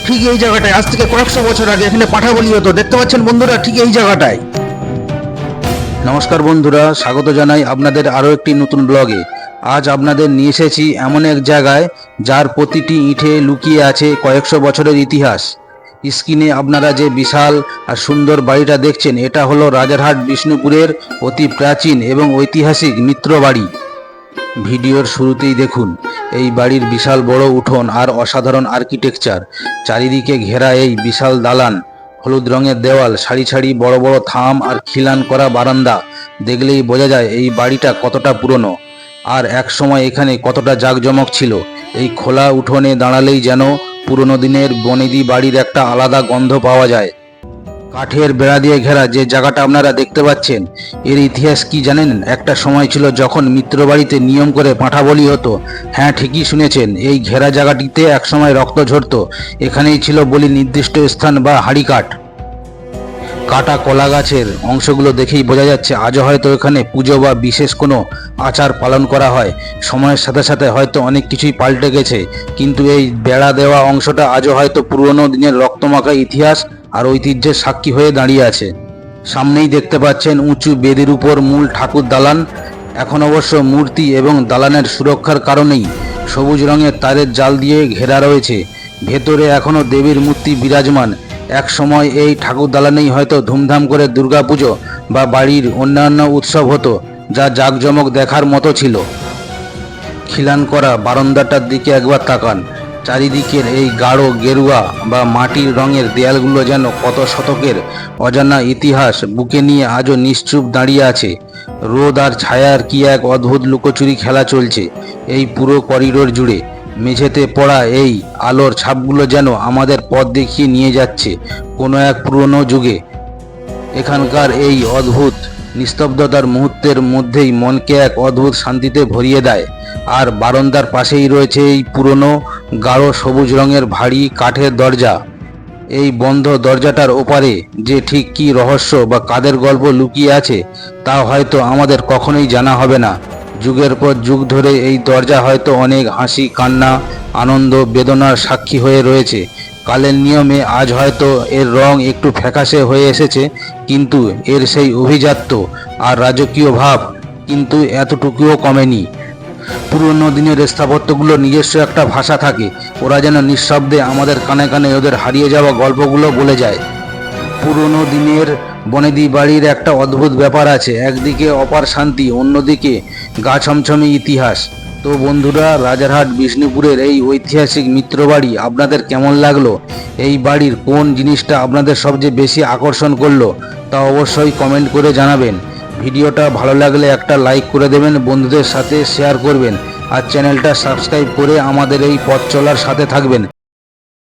ঠিক এই জায়গাটায় আজ থেকে কয়েকশো বছর আগে এখানে পাঠা বলি হতো। দেখতে পাচ্ছেন বন্ধুরা, ঠিক এই জায়গাটায়। নমস্কার বন্ধুরা, স্বাগত জানাই আপনাদের আরও একটি নতুন ব্লগে। আজ আপনাদের নিয়ে এসেছি এমন এক জায়গায় যার প্রতিটি ইঁটে লুকিয়ে আছে কয়েকশো বছরের ইতিহাস। স্ক্রিনে আপনারা যে বিশাল আর সুন্দর বাড়িটা দেখছেন, এটা হলো রাজারহাট বিষ্ণুপুরের অতি প্রাচীন এবং ঐতিহাসিক মিত্র বাড়ি। ভিডিওর শুরুতেই দেখুন এই বাড়ির বিশাল বড় উঠোন আর অসাধারণ আর্কিটেকচার। চারিদিকে ঘেরা এই বিশাল দালান, হলুদ রঙের দেওয়াল, সারি সারি বড় বড় থাম আর খিলান করা বারান্দা। দেখলেই বোঝা যায় এই বাড়িটা কতটা পুরনো আর এক সময় এখানে কতটা জাঁকজমক ছিল। এই খোলা উঠোনে দাঁড়ালেই যেন পুরনো দিনের বনেদি বাড়ির একটা আলাদা গন্ধ পাওয়া যায়। কাঠের বেড়া দিয়ে ঘেরা যে জায়গাটা আপনারা দেখতে পাচ্ছেন, এর ইতিহাস কি জানেন? একটা সময় ছিল যখন মিত্রবাড়িতে নিয়ম করে পাঁঠা বলি হতো। হ্যাঁ, ঠিকই শুনেছেন, এই ঘেরা জায়গাটিতে একসময় রক্ত ঝরতো। এখানেই ছিল বলির নির্দিষ্ট স্থান বা হাড়িকাঠ। কাটা কলা গাছের অংশগুলো দেখেই বোঝা যাচ্ছে আজও হয়তো এখানে পুজো বা বিশেষ কোনো আচার পালন করা হয়। সময়ের সাথে সাথে হয়তো অনেক কিছুই পাল্টে গেছে, কিন্তু এই বেড়া দেওয়া অংশটা আজও হয়তো পুরনো দিনের রক্তমাখা ইতিহাস আর ঐতিহ্যের সাক্ষী হয়ে দাঁড়িয়ে আছে। সামনেই দেখতে পাচ্ছেন উঁচু বেদির উপর মূল ঠাকুর দালান। এখন অবশ্য মূর্তি এবং দালানের সুরক্ষার কারণেই সবুজ রঙের তারের জাল দিয়ে ঘেরা রয়েছে। ভেতরে এখনও দেবীর মূর্তি বিরাজমান। এক সময় এই ঠাকুর দালানেই হয়তো ধুমধাম করে দুর্গাপুজো বা বাড়ির অন্যান্য উৎসব হতো, যা জাঁকজমক দেখার মতো ছিল। খিলান করা বারান্দাটার দিকে একবার তাকান। চারিদিকের এই গাঢ় গেরুয়া বা মাটির রঙের দেয়ালগুলো যেন কত শতকের অজানা ইতিহাস বুকে নিয়ে আজও নিশ্চুপ দাঁড়িয়ে আছে। রোদ আর ছায়ার কি এক অদ্ভুত লুকোচুরি খেলা চলছে এই পুরো করিডোর জুড়ে। মেঝেতে পড়া এই আলোর ছাপগুলো যেন আমাদের পথ দেখিয়ে নিয়ে যাচ্ছে কোনো এক পুরনো যুগে। এখানকার এই অদ্ভুত নিস্তব্ধতার মুহূর্তের মধ্যেই মনকে এক অদ্ভুত শান্তিতে ভরিয়ে দেয়। আর বারান্দার পাশেই রয়েছে এই পুরনো গাঢ় সবুজ রঙের ভারী কাঠের দরজা। এই বন্ধ দরজাটার ওপারে যে ঠিক কী রহস্য বা কাদের গল্প লুকিয়ে আছে তা হয়তো আমাদের কখনোই জানা হবে না। যুগের পর যুগ ধরে এই দরজা হয়তো অনেক হাসি, কান্না, আনন্দ, বেদনার সাক্ষী হয়ে রয়েছে। কালের নিয়মে আজ হয়তো এর রং একটু ফ্যাকাশে হয়ে এসেছে, কিন্তু এর সেই অভিজাত্য আর রাজকীয় ভাব কিন্তু এতটুকুও কমেনি। পুরনো দিনের স্থাপত্যগুলো নিজস্ব একটা ভাষা থাকে। ওরা যেন নিঃশব্দে আমাদের কানে কানে ওদের হারিয়ে যাওয়া গল্পগুলো বলে যায়। পুরনো দিনের বনেদি বাড়ির একটা অদ্ভুত ব্যাপার আছে। একদিকে অপার শান্তি, অন্যদিকে গা ছমছমে ইতিহাস। তো বন্ধুরা, রাজারহাট বিষ্ণুপুরের এই ঐতিহাসিক মিত্রবাড়ি আপনাদের কেমন লাগলো? এই বাড়ির কোন জিনিসটা আপনাদের সবচেয়ে বেশি আকর্ষণ করলো তা অবশ্যই কমেন্ট করে জানাবেন। ভিডিওটা ভালো লাগলে একটা লাইক করে দেবেন, বন্ধুদের সাথে শেয়ার করবেন আর চ্যানেলটা সাবস্ক্রাইব করে আমাদের এই পথ চলার সাথে থাকবেন।